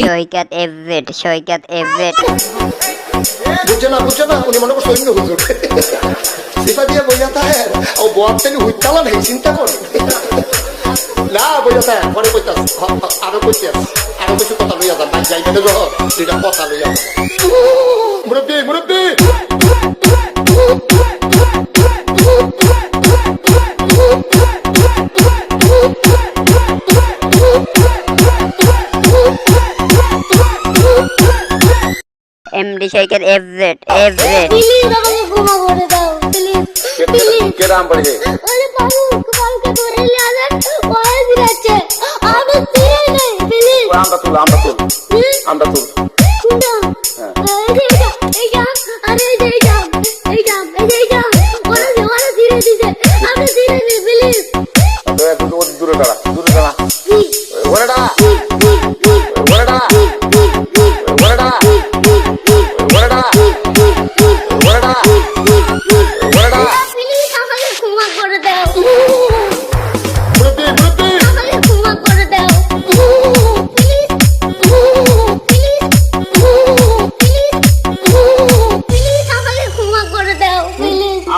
সৈকত FZ সৈকত FZ বুঝছে না উনি মনে করছে সৈন্য হুজুর সিফা দিয়ে বইয়া থাকে ও বয়ার থেকে হুইতালা নেই চিন্তা করে না বইয়া থাকে পরে কইতাস আরো কইতাস আরো কিছু কথা লইয়া যান ভাই যাইতে যখন দুইটা কথা লইয়া মুরব্বী MD Saikat FZ FZ please আমাকে ক্ষমা করে দাও প্লিজ কে রাম পড়ে ওরে বাবুকে ধরে নিয়ে আসেন ওরে দিচ্ছে আমি চিনি নাই প্লিজ আমরা তুল এই যা আরে এই যা ওরে ধীরে দিছে আমি চিনি নাই প্লিজ দূরে দাঁড়া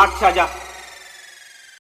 আচ্ছা যা